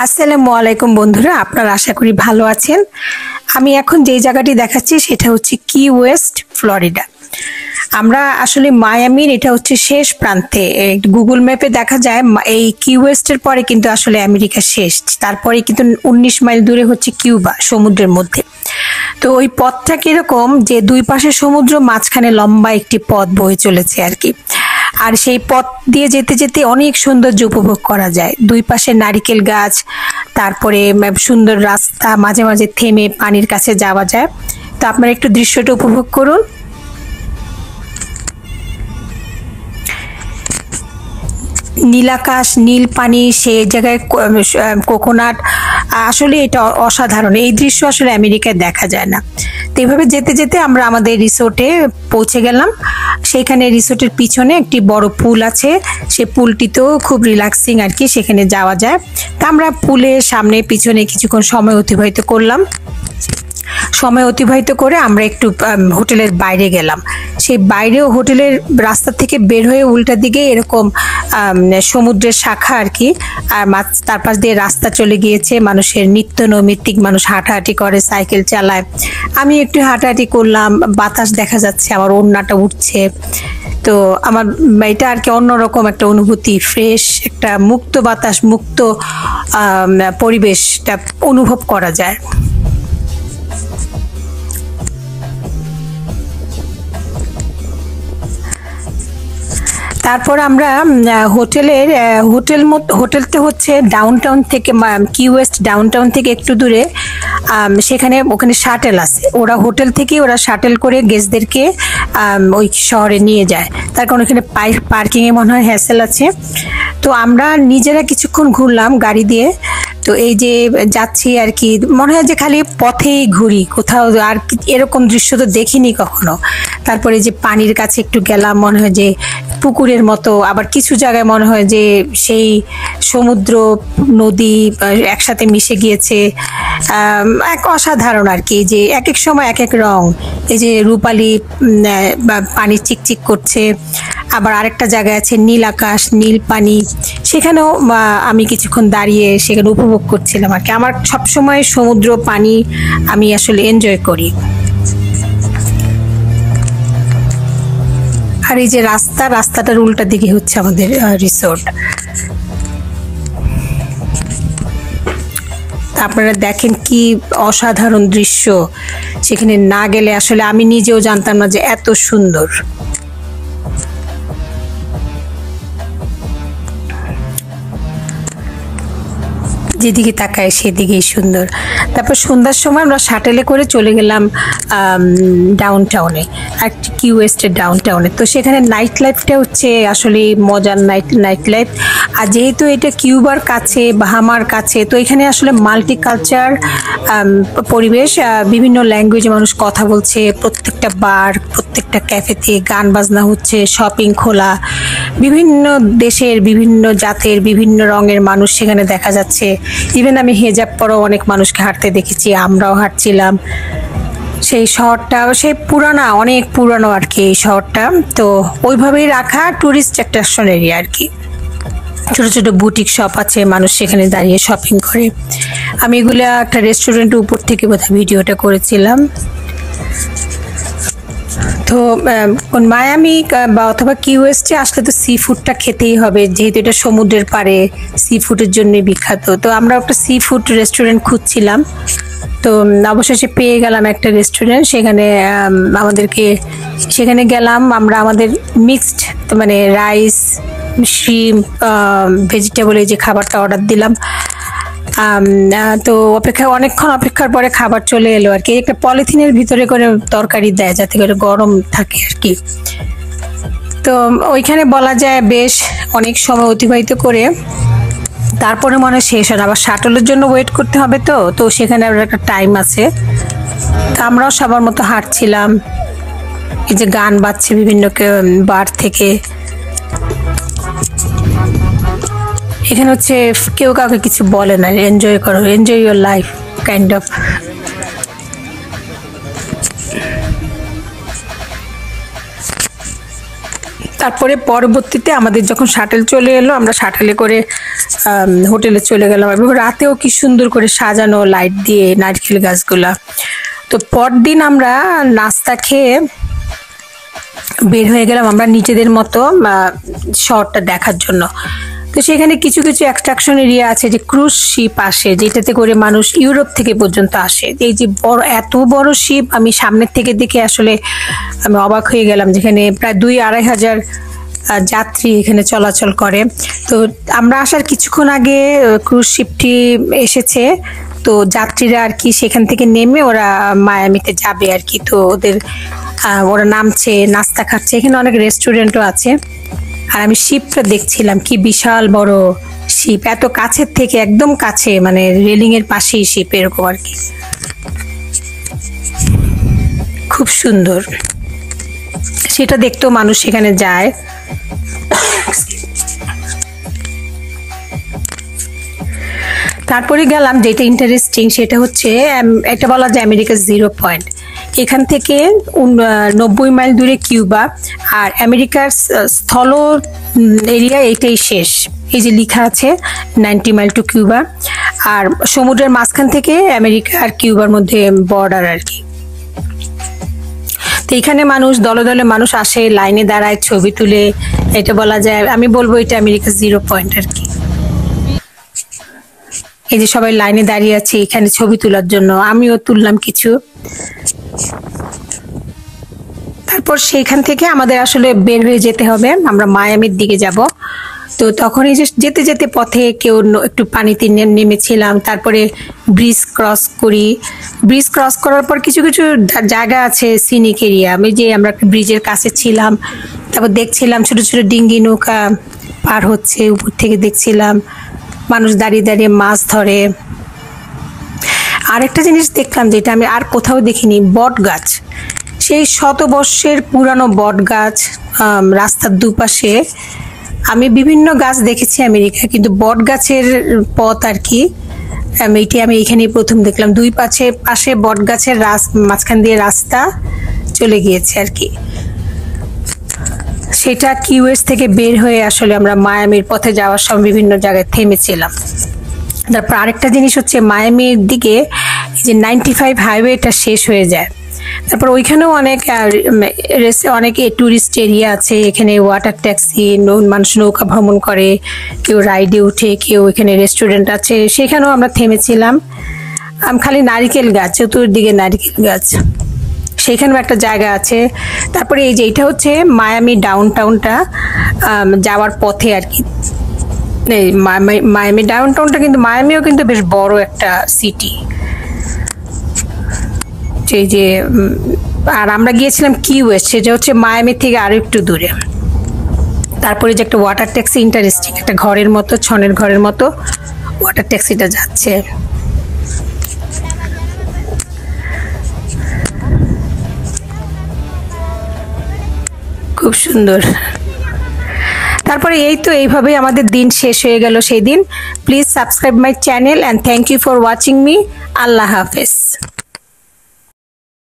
আসসালামু আলাইকুম বন্ধুরা, আপনারা আশা করি ভালো আছেন। আমি এখন যে জায়গাটি দেখাচ্ছি সেটা হচ্ছে কি ওয়েস্ট, ফ্লোরিডা। আমরা আসলে মায়ামির এটা হচ্ছে শেষ প্রান্তে। গুগল ম্যাপে দেখা যায় এই কি ওয়েস্টের পরে কিন্তু আসলে আমেরিকা শেষ, তারপরে কিন্তু 19 মাইল দূরে হচ্ছে কিউবা, সমুদ্রের মধ্যে। তো ওই পথটা কিরকম যে দুই পাশে সমুদ্র, মাঝখানে লম্বা একটি পথ বয়ে চলেছে আর কি। আর সেই পথ দিয়ে যেতে যেতে অনেক সৌন্দর্য উপভোগ করা যায়। দুই পাশে নারিকেল গাছ, তারপরে সুন্দর রাস্তা, মাঝে মাঝে থেমে পানির কাছে যাওয়া যায়। তো আপনারা একটু দৃশ্যটা উপভোগ করুন। নীলাকাশ, নীল পানি, সে জায়গায় কোকোনাট, আসলে এটা অসাধারণ। এই দৃশ্য আসলে আমেরিকায় দেখা যায় না। তো এইভাবে যেতে যেতে আমরা আমাদের রিসোর্টে পৌঁছে গেলাম। সেইখানে রিসোর্টের পিছনে একটি বড় পুল আছে, সে পুলটিতেও খুব রিল্যাক্সিং আর কি, সেখানে যাওয়া যায়। তা আমরা পুলের সামনে পিছনে কিছুক্ষণ সময় অতিবাহিত করলাম। সময় অতিবাহিত করে আমরা একটু হোটেলের বাইরে গেলাম। সেই বাইরেও হোটেলের রাস্তা থেকে বের হয়ে উল্টা দিকে এরকম সমুদ্রের শাখা আর কি, আর তার পাশ দিয়ে রাস্তা চলে গিয়েছে। মানুষের নিত্য নৈমিত্তিক, মানুষ হাঁটাহাঁটি করে, সাইকেল চালায়। আমি একটু হাঁটাহাঁটি করলাম, বাতাস দেখা যাচ্ছে, আমার ওড়নাটা উঠছে। তো আমার এটা আর কি অন্যরকম একটা অনুভূতি, ফ্রেশ একটা মুক্ত বাতাস, মুক্ত পরিবেশটা অনুভব করা যায়। তারপর আমরা হোটেলতে হচ্ছে ডাউনটাউন থেকে, কি ওয়েস্ট ডাউনটাউন থেকে একটু দূরে, ওখানে শাটেল আছে। হোটেল থেকে ওরা শাটেল করে গেস্টদেরকে ওই শহরে নিয়ে যায়। তার কারণ এখানে পার্কিং এ মনে হয় হ্যাসেল আছে। তো আমরা নিজেরা কিছুক্ষণ ঘুরলাম গাড়ি দিয়ে। তো এই যে যাচ্ছি আর কি, মনে হয় যে খালি পথেই ঘুরি, কোথাও আর এরকম দৃশ্য তো দেখিনি কখনো। তারপরে যে পানির কাছে একটু গেলাম, মনে হয় যে পুকুরের মতো, আবার কিছু জায়গায় মনে হয় যে সেই সমুদ্র নদী একসাথে মিশে গিয়েছে। এক অসাধারণ আর কি, যে এক এক সময় এক এক রং। এই যে রূপালি পানি চিকচিক করছে, আবার আরেকটা জায়গায় আছে নীল আকাশ, নীল পানি। সেখানেও আমি কিছুক্ষণ দাঁড়িয়ে সেখানে উপভোগ করছিলাম আর কি। আমার সবসময় সমুদ্র পানি আমি আসলে এনজয় করি। আর এই যে রাস্তাটার উল্টা দিকে হচ্ছে আমাদের রিসোর্ট। আপনারা দেখেন কি অসাধারণ দৃশ্য। সেখানে না গেলে আসলে আমি নিজেও জানতাম না যে এত সুন্দর। যেদিকে তাকায় সেদিকেই সুন্দর। তারপর সন্ধ্যার সময় আমরা শাটেলে করে চলে গেলাম ডাউনটাউনে, কি ওয়েস্টের ডাউনটাউনে। তো সেখানে নাইট লাইফটা হচ্ছে আসলে মজার নাইট লাইফ। আর যেহেতু এটা কিউবার কাছে, বাহামার কাছে, তো এখানে আসলে মাল্টি কালচার পরিবেশ, বিভিন্ন ল্যাঙ্গুয়েজে মানুষ কথা বলছে। প্রত্যেকটা বার, প্রত্যেকটা ক্যাফেতে গান বাজনা হচ্ছে, শপিং খোলা, বিভিন্ন দেশের, বিভিন্ন জাতের, বিভিন্ন রঙের মানুষ সেখানে দেখা যাচ্ছে। ইভেন আমি হেজাব পরাও অনেক মানুষকে হাঁটতে দেখেছি, আমরাও হাঁটছিলাম। সেই শহরটা অনেক পুরানো আর কি এই শহরটা। তো ওইভাবেই রাখা টুরিস্ট অ্যাট্রাকশন এরিয়া আর কি। ছোট ছোট বুটিক শপ আছে, মানুষ সেখানে দাঁড়িয়ে শপিং করে। আমি এগুলা একটা রেস্টুরেন্টের উপর থেকে বোধহয় ভিডিওটা করেছিলাম। তো মায়ামি বা অথবা কি ওয়েস্টে আসলে তো সি ফুডটা খেতেই হবে, যেহেতু এটা সমুদ্রের পাড়ে, সি ফুডের জন্য বিখ্যাত। তো আমরা একটা সি ফুড রেস্টুরেন্ট খুঁজছিলাম। তো অবশেষে পেয়ে গেলাম একটা রেস্টুরেন্ট। সেখানে গেলাম আমরা। আমাদের মিক্সড, মানে রাইস, শ্রিম্প, ভেজিটেবল, এই যে খাবারটা অর্ডার দিলাম। তো অনেকক্ষণ অপেক্ষার পরে খাবার চলে এলো আর কি। একটা পলিথিনের ভিতরে করে তরকারি দেয় যাতে করে গরম থাকে আর কি। তো ওইখানে বলা যায় বেশ অনেক সময় অতিবাহিত করে তারপরে মনে শেষ হয়। আবার শাটলের জন্য ওয়েট করতে হবে, তো সেখানে আবার একটা টাইম আছে। তো আমরাও সবার মতো হাঁটছিলাম। এই যে গান বাজছে বিভিন্ন বার থেকে। এখানে হচ্ছে কেউ কাউকে কিছু বলে না, এনজয় করো, enjoy your life kind of. তারপরে পরবর্তীতে আমাদের যখন শাটেল চলে এলো, আমরা শাটেলে করে হোটেলে চলে গেলাম এবং রাতেও কি সুন্দর করে সাজানো লাইট দিয়ে নারকেল গাছগুলা। তো পরদিন আমরা নাস্তা খেয়ে বের হয়ে গেলাম আমরা নিজেদের মতো শহরটা দেখার জন্য। তো সেখানে কিছু কিছু অ্যাট্রাকশন এরিয়া আছে, যে ক্রুজ শিপ আসে যেটাতে করে মানুষ ইউরোপ থেকে পর্যন্ত আসে। এই যে বড় এত বড় শিপ আমি সামনের থেকে দেখে আসলে আমি অবাক হয়ে গেলাম, যেখানে প্রায় 2-2.5 হাজার যাত্রী এখানে চলাচল করে। তো আমরা আসার কিছুক্ষণ আগে ক্রুজ শিপটি এসেছে, তো যাত্রীরা আর কি সেখান থেকে নেমে ওরা মায়ামিতে যাবে আর কি। তো ওরা নামছে, নাস্তা খাচ্ছে, এখানে অনেক রেস্টুরেন্টও আছে। আর আমি শিপটা দেখছিলাম, কি বিশাল বড় শিপ, এত কাছের থেকে, একদম কাছে, মানে রেলিং এর পাশেই শিপ, এরকম আর কি, খুব সুন্দর। সেটা দেখতেও মানুষ সেখানে যায়। তারপরে গেলাম, যেটা ইন্টারেস্টিং সেটা হচ্ছে এটা বলা যায় আমেরিকার 0 পয়েন্ট। এখান থেকে 90 মাইল দূরে কিউবা, আর আমেরিকার স্থল এরিয়া এটাই শেষ। এই যে লেখা আছে 90 মাইল টু কিউবা, আর সমুদ্রের মাঝখান থেকে আমেরিকা আর কিউবার মধ্যে বর্ডার আর কি। তো এখানে মানুষ দলে দলে মানুষ আসে, লাইনে দাঁড়ায়, ছবি তুলে। এটা বলা যায়, আমি বলবো এটা আমেরিকার 0 পয়েন্ট আর কি। এই যে সবাই লাইনে দাঁড়িয়ে আছে এখানে ছবি তোলার জন্য, আমিও তুললাম কিছু। তারপর সেইখান থেকে আমাদের আসলে বের হয়ে যেতে হবে, আমরা মায়ামির দিকে যাব। তো তখন এই যে যেতে যেতে পথে কেউ একটু পানিতে নেমেছিলাম, তারপরে ব্রিজ ক্রস করি। ব্রিজ ক্রস করার পর কিছু কিছু জায়গা আছে সিনিক এরিয়া, আমি যে আমরা ব্রিজের কাছে ছিলাম, তারপর দেখছিলাম ছোট ছোট ডিঙ্গি নৌকা পার হচ্ছে, উপর থেকে দেখছিলাম মানুষ দাঁড়িয়ে দাঁড়িয়ে মাছ ধরে। আরেকটা জিনিস দেখলাম যেটা আমি আর কোথাও দেখিনি, বট গাছ। সেই শতবর্ষের পুরানো বট গাছ রাস্তার দুপাশে। আমি বিভিন্ন গাছ দেখেছি আমেরিকা, কিন্তু বট গাছের পথ আর কি এটি আমি এখানেই প্রথম দেখলাম। দুই পাশে বট গাছের মাঝখান দিয়ে রাস্তা চলে গিয়েছে আর কি। সেটা কিউএস থেকে বের হয়ে আসলে আমরা মায়ামির পথে যাওয়ার সময় বিভিন্ন জায়গায় থেমেছিলাম। তারপর আরেকটা জিনিস হচ্ছে, মায়ামির দিকে যে 95 হাইওয়েটা শেষ হয়ে যায়। তারপর ওইখানেও অনেক টুরিস্ট এরিয়া আছে, এখানে ওয়াটার ট্যাক্সি, মানুষ নৌকা ভ্রমণ করে, কেউ রাইডে উঠে, কেউ এখানে রেস্টুরেন্ট আছে, সেখানেও আমরা থেমেছিলাম। খালি নারিকেল গাছ, চতুর্দিকে নারিকেল গাছ, সেখানেও একটা জায়গা আছে। তারপরে এই যে এটা হচ্ছে মায়ামি ডাউন টাউনটা যাওয়ার পথে আর কি। মায়ামি ডাউন টাউনটা কিন্তু, মায়ামিও কিন্তু বেশ বড় একটা সিটি। এই যে আর আমরা গিয়েছিলাম কি ওয়েস্ট, সেটা হচ্ছে মায়ামি থেকে আরো একটু দূরে। তারপরে যে একটা ওয়াটার ট্যাক্সি, ইন্টারেস্টিং, একটা ঘরের মতো, ছনের ঘরের মতো ওয়াটার ট্যাক্সিটা যাচ্ছে। খুব সুন্দর। তারপরে এই তো এইভাবেই আমাদের দিন শেষ হয়ে গেল সেই দিন। Please subscribe my channel and thank you for watching me. আল্লাহ হাফেজ।